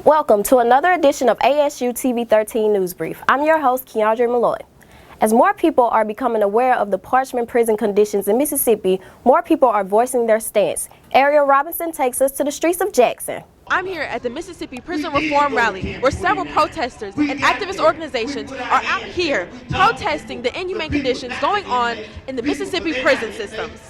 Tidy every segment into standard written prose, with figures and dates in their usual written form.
Welcome to another edition of ASU TV-13 News Brief. I'm your host, Keandre Malloy. As more people are becoming aware of the Parchman prison conditions in Mississippi, more people are voicing their stance. Ariel Robinson takes us to the streets of Jackson. I'm here at the Mississippi Prison Reform Rally, where several protesters and activist organizations are out here protesting the inhumane conditions going on in the Mississippi prison systems.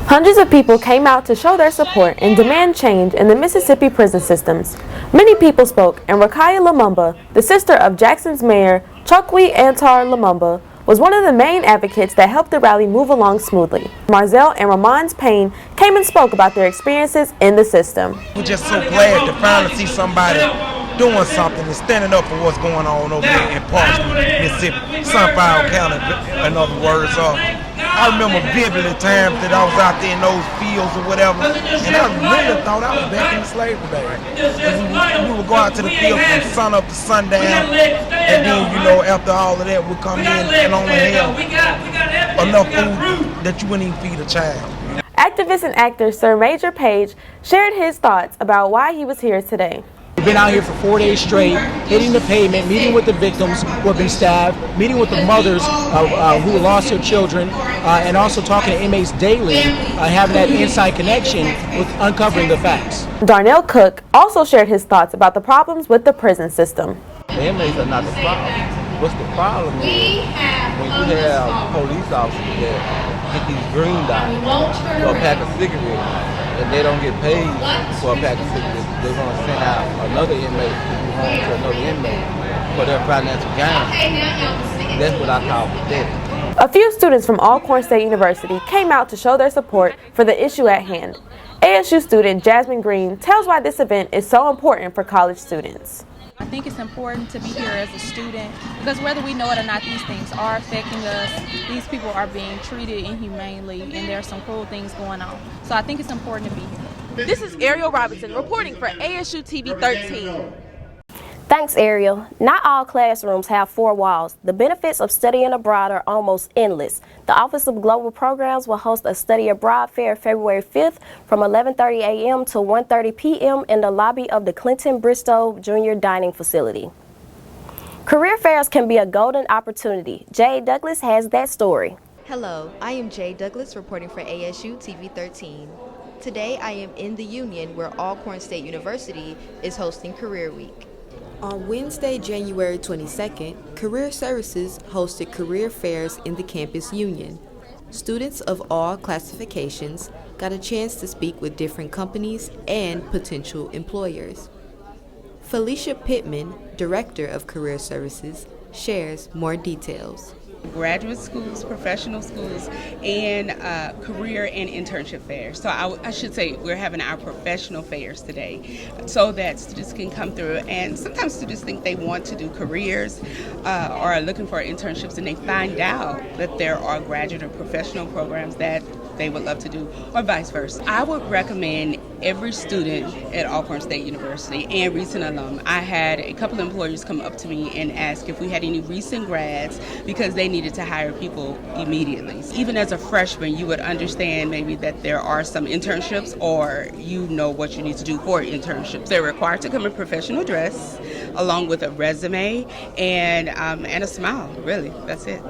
Hundreds of people came out to show their support and demand change in the Mississippi prison systems. Many people spoke, and Rakaya Lumumba, the sister of Jackson's mayor, Chokwe Antar Lumumba, was one of the main advocates that helped the rally move along smoothly. Marzel and Ramon's Payne came and spoke about their experiences in the system. We're just so glad to finally see somebody doing something and standing up for what's going on over there in Parchman, Mississippi, Sunflower County, in other words. I remember vividly times that I was out there in those fields or whatever, and I really thought I was back in the slavery days. We would go out to the field from sun up to sundown, and then, you know, after all of that, we'd come in and only have enough food that you wouldn't even feed a child. Activist and actor Sir Major Page shared his thoughts about why he was here today. We've been out here for 4 days straight, hitting the pavement, meeting with the victims who have been stabbed, meeting with the mothers who lost their children, and also talking to inmates daily, having that inside connection with uncovering the facts. Darnell Cook also shared his thoughts about the problems with the prison system. The inmates are not the problem. What's the problem is when you have police officers that get these green dots for a pack of cigarettes, and they don't get paid for a pack of cigarettes. They're going to send out another inmate to another inmate for their financial gain. That's what I call pathetic. A few students from Alcorn State University came out to show their support for the issue at hand. ASU student Jasmine Green tells why this event is so important for college students. I think it's important to be here as a student because whether we know it or not, these things are affecting us. These people are being treated inhumanely, and there are some cruel things going on. So I think it's important to be here. This is Ariel Robinson reporting for ASU TV-13. Thanks, Ariel. Not all classrooms have 4 walls. The benefits of studying abroad are almost endless. The Office of Global Programs will host a Study Abroad Fair February 5th from 11:30 a.m. to 1:30 p.m. in the lobby of the Clinton Bristow Junior Dining Facility. Career fairs can be a golden opportunity. Jay Douglas has that story. Hello, I am Jay Douglas reporting for ASU TV-13. Today I am in the Union where Alcorn State University is hosting Career Week. On Wednesday, January 22nd, Career Services hosted career fairs in the campus union. Students of all classifications got a chance to speak with different companies and potential employers. Felicia Pittman, Director of Career Services, shares more details. Graduate schools, professional schools, and career and internship fairs. So I should say we're having our professional fairs today so that students can come through, and sometimes students think they want to do careers or are looking for internships, and they find out that there are graduate or professional programs that they would love to do, or vice versa. I would recommend every student at Alcorn State University and recent alum. I had a couple of employers come up to me and ask if we had any recent grads because they needed to hire people immediately. Even as a freshman, you would understand maybe that there are some internships, or you know what you need to do for internships. They're required to come in professional dress along with a resume and a smile, really, that's it.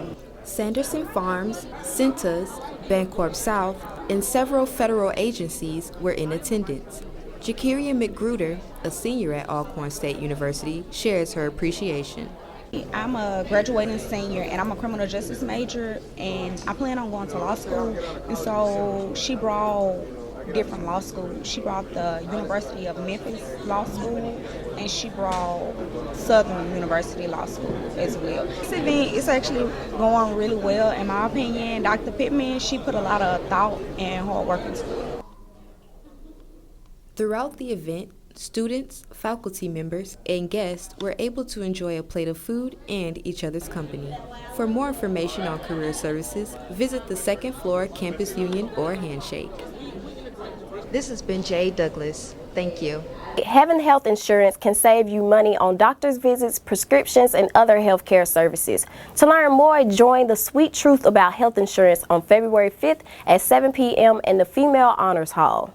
Sanderson Farms, Cintas, Bancorp South, and several federal agencies were in attendance. Jakiria McGruder, a senior at Alcorn State University, shares her appreciation. I'm a graduating senior and I'm a criminal justice major, and I plan on going to law school, and so she brought different law schools. She brought the University of Memphis Law School, and she brought Southern University Law School as well. This event is actually going really well, in my opinion. Dr. Pittman, she put a lot of thought and hard work into it. Throughout the event, students, faculty members, and guests were able to enjoy a plate of food and each other's company. For more information on career services, visit the second floor campus union or handshake. This has been Jay Douglas. Thank you. Having health insurance can save you money on doctor's visits, prescriptions, and other healthcare services. To learn more, join the Sweet Truth About Health Insurance on February 5th at 7 p.m. in the Female Honors Hall.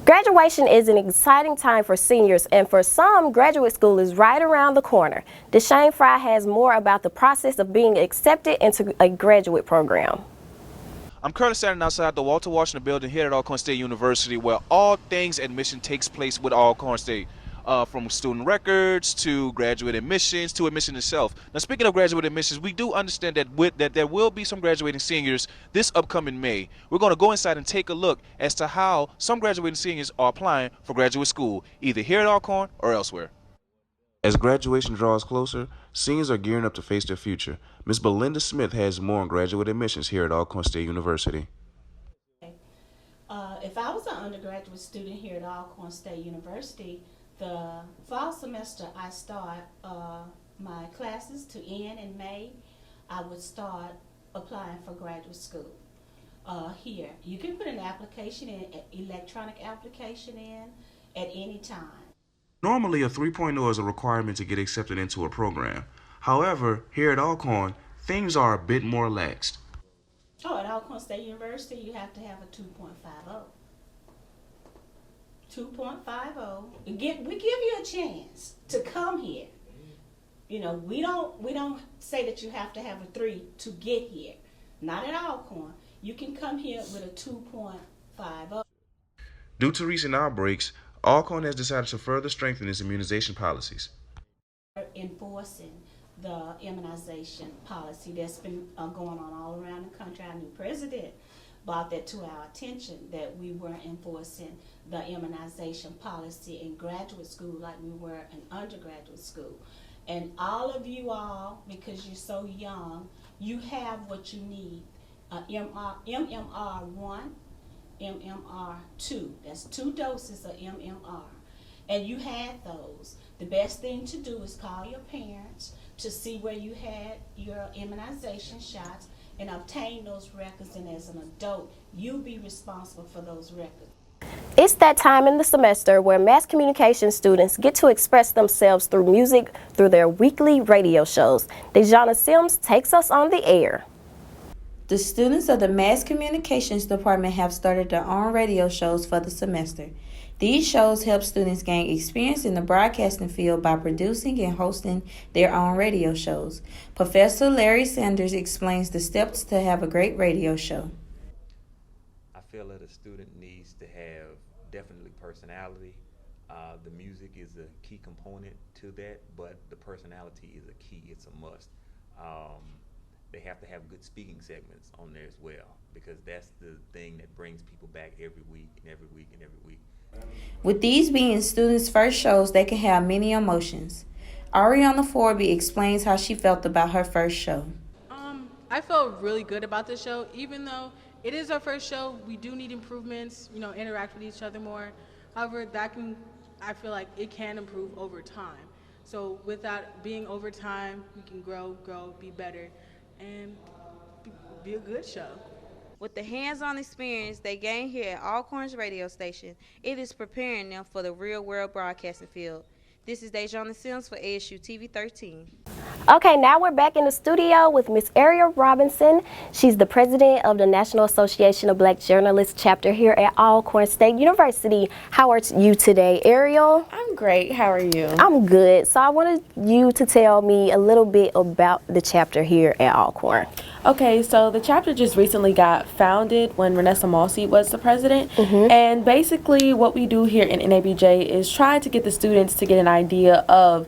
Graduation is an exciting time for seniors, and for some, graduate school is right around the corner. Deshane Fry has more about the process of being accepted into a graduate program. I'm currently standing outside the Walter Washington building here at Alcorn State University, where all things admission takes place with Alcorn State. From student records to graduate admissions to admission itself. Now, speaking of graduate admissions, we do understand that there will be some graduating seniors this upcoming May. We're going to go inside and take a look as to how some graduating seniors are applying for graduate school, either here at Alcorn or elsewhere. As graduation draws closer, seniors are gearing up to face their future. Ms. Belinda Smith has more on graduate admissions here at Alcorn State University. If I was an undergraduate student here at Alcorn State University, the fall semester I start my classes to end in May, I would start applying for graduate school here. You can put an application in, electronic application in at any time. Normally, a 3.0 is a requirement to get accepted into a program. However, here at Alcorn, things are a bit more laxed. Oh, at Alcorn State University, you have to have a 2.50. 2.50. We give you a chance to come here. You know, we don't say that you have to have a 3 to get here. Not at Alcorn. You can come here with a 2.50. Due to recent outbreaks, Alcorn has decided to further strengthen its immunization policies. Enforcing the immunization policy that's been going on all around the country. Our new president brought that to our attention, that we weren't enforcing the immunization policy in graduate school like we were in undergraduate school. And all of you all, because you're so young, you have what you need. MMR1, MMR2. That's 2 doses of MMR. And you had those. The best thing to do is call your parents to see where you had your immunization shots and obtain those records, and as an adult, you'll be responsible for those records. It's that time in the semester where mass communication students get to express themselves through music through their weekly radio shows. Dejana Sims takes us on the air. The students of the Mass Communications Department have started their own radio shows for the semester. These shows help students gain experience in the broadcasting field by producing and hosting their own radio shows. Professor Larry Sanders explains the steps to have a great radio show. I feel that a student needs to have definitely personality. The music is a key component to that, but the personality is a key. It's a must. They have to have good speaking segments on there as well, because that's the thing that brings people back every week and every week and every week. With these being students' first shows, they can have many emotions. Ariana Forby explains how she felt about her first show. I felt really good about this show. Even though it is our first show, we do need improvements, interact with each other more. However, I feel like it can improve over time. So with that being over time, we can grow, be better, and be a good show. With the hands-on experience they gain here at Alcorn's radio station, it is preparing them for the real-world broadcasting field. This is Dejana Sims for ASU TV-13. Okay, now we're back in the studio with Miss Ariel Robinson. She's the president of the National Association of Black Journalists chapter here at Alcorn State University. How are you today, Ariel? I'm great. How are you? I'm good. So I wanted you to tell me a little bit about the chapter here at Alcorn. Okay, so the chapter just recently got founded when Renessa Malsey was the president. And basically what we do here in NABJ is try to get the students to get an idea of,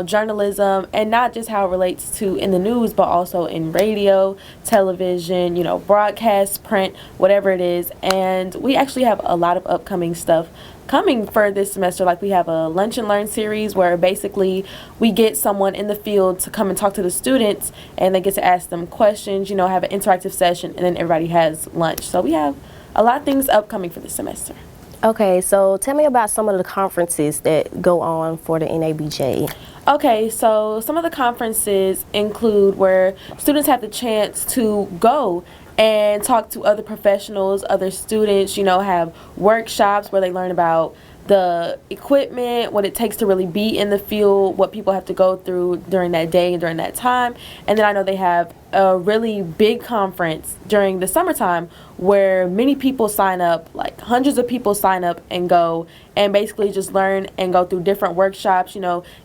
journalism, and not just how it relates to in the news, but also in radio, television, broadcast, print, whatever it is. And we actually have a lot of upcoming stuff coming for this semester. Like, we have a Lunch and Learn series where basically we get someone in the field to come and talk to the students, and they get to ask them questions, have an interactive session, and then everybody has lunch. So we have a lot of things upcoming for this semester. Okay, so tell me about some of the conferences that go on for the NABJ. Okay, so some of the conferences include where students have the chance to go and talk to other professionals, other students, have workshops where they learn about the equipment, what it takes to really be in the field, what people have to go through during that day and during that time. And then I know they have a really big conference during the summertime where many people sign up, like hundreds of people sign up and go and basically just learn and go through different workshops,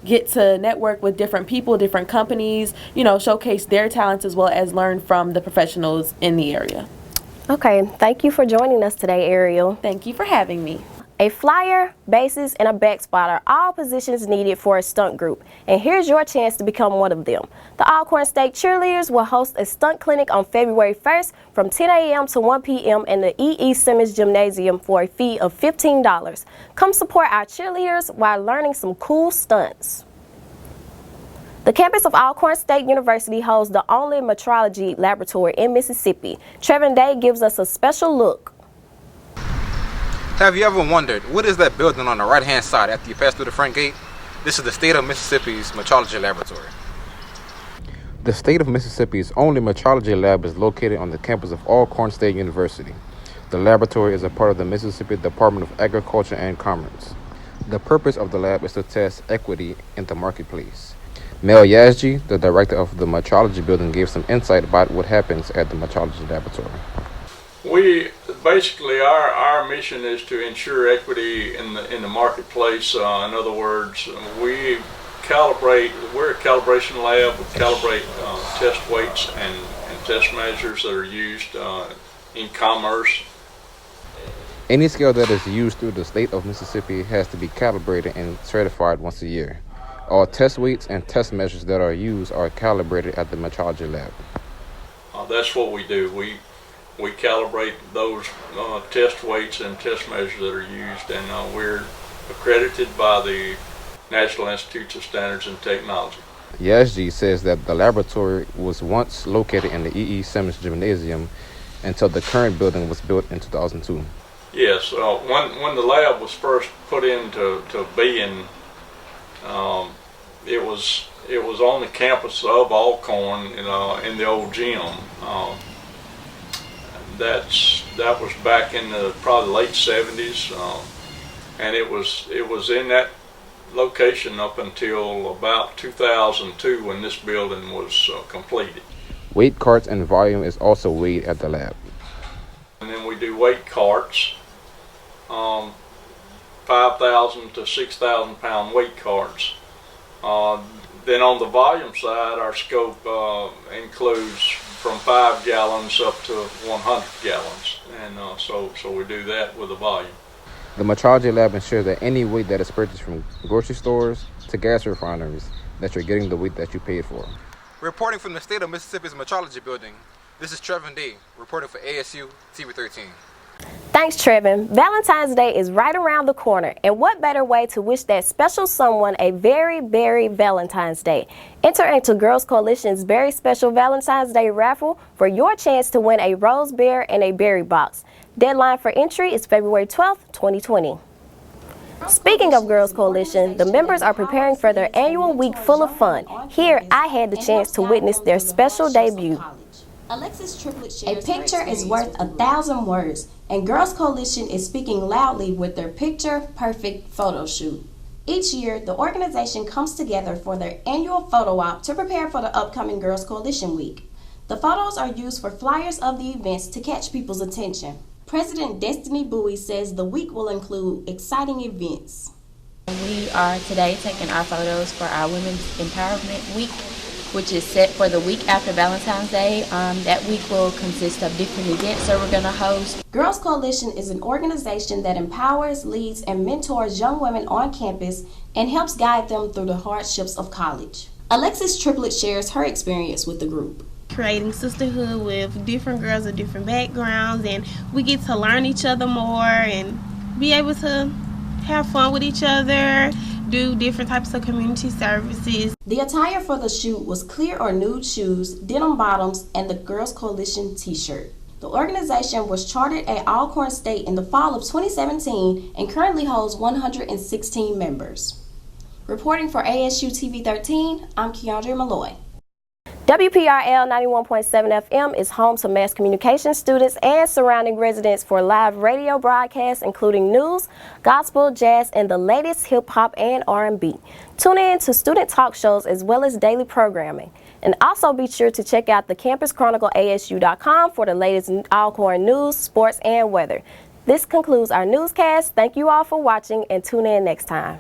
get to network with different people, different companies, showcase their talents as well as learn from the professionals in the area. Okay, thank you for joining us today, Ariel. Thank you for having me. A flyer, bassist, and a back spotter, all positions needed for a stunt group. And here's your chance to become one of them. The Alcorn State Cheerleaders will host a stunt clinic on February 1st from 10 a.m. to 1 p.m. in the E.E. Simmons Gymnasium for a fee of $15. Come support our cheerleaders while learning some cool stunts. The campus of Alcorn State University holds the only metrology laboratory in Mississippi. Trevin Day gives us a special look. Have you ever wondered, what is that building on the right-hand side after you pass through the front gate? This is the State of Mississippi's Metrology Laboratory. The State of Mississippi's only metrology lab is located on the campus of Alcorn State University. The laboratory is a part of the Mississippi Department of Agriculture and Commerce. The purpose of the lab is to test equity in the marketplace. Mel Yazji, the director of the metrology building, gave some insight about what happens at the metrology laboratory. We basically our mission is to ensure equity in the marketplace. In other words, we're a calibration lab. We calibrate test weights and test measures that are used in commerce. Any scale that is used through the state of Mississippi has to be calibrated and certified once a year. All test weights and test measures that are used are calibrated at the metrology lab. That's what we do. We calibrate those test weights and test measures that are used, and we're accredited by the National Institute of Standards and Technology. Yazji says that the laboratory was once located in the E.E. Simmons Gymnasium until the current building was built in 2002. Yes, when the lab was first put into being, it was on the campus of Alcorn in the old gym. That was back in the probably late 70s, and it was in that location up until about 2002 when this building was completed. Weight carts and volume is also weighed at the lab. And then we do weight carts, 5,000 to 6,000 pound weight carts. Then on the volume side, our scope includes from 5 gallons up to 100 gallons, and so we do that with the volume. The metrology lab ensures that any weight that is purchased from grocery stores to gas refineries, that you're getting the weight that you paid for. Reporting from the State of Mississippi's Metrology Building, this is Trevin D, reporting for ASU TV-13. Thanks, Trevin. Valentine's Day is right around the corner, and what better way to wish that special someone a very, very Valentine's Day? Enter into Girls Coalition's very special Valentine's Day raffle for your chance to win a rose bear and a berry box. Deadline for entry is February 12th, 2020. Speaking of Girls Coalition, the members are preparing for their annual week full of fun. Here, I had the chance to witness their special debut. A picture is worth 1,000 words, and Girls Coalition is speaking loudly with their Picture Perfect photo shoot. Each year, the organization comes together for their annual photo op to prepare for the upcoming Girls Coalition Week. The photos are used for flyers of the events to catch people's attention. President Destiny Bowie says the week will include exciting events. We are today taking our photos for our Women's Empowerment Week, which is set for the week after Valentine's Day. That week will consist of different events that we're going to host. Girls Coalition is an organization that empowers, leads, and mentors young women on campus and helps guide them through the hardships of college. Alexis Triplett shares her experience with the group. Creating sisterhood with different girls of different backgrounds, and we get to learn each other more and be able to have fun with each other, do different types of community services. The attire for the shoot was clear or nude shoes, denim bottoms, and the Girls Coalition t-shirt. The organization was chartered at Alcorn State in the fall of 2017 and currently holds 116 members. Reporting for ASU TV-13, I'm Keandre Malloy. WPRL 91.7 FM is home to mass communication students and surrounding residents for live radio broadcasts, including news, gospel, jazz, and the latest hip-hop and R&B. Tune in to student talk shows as well as daily programming. And also be sure to check out the Campus Chronicle ASU.com for the latest Alcorn news, sports, and weather. This concludes our newscast. Thank you all for watching and tune in next time.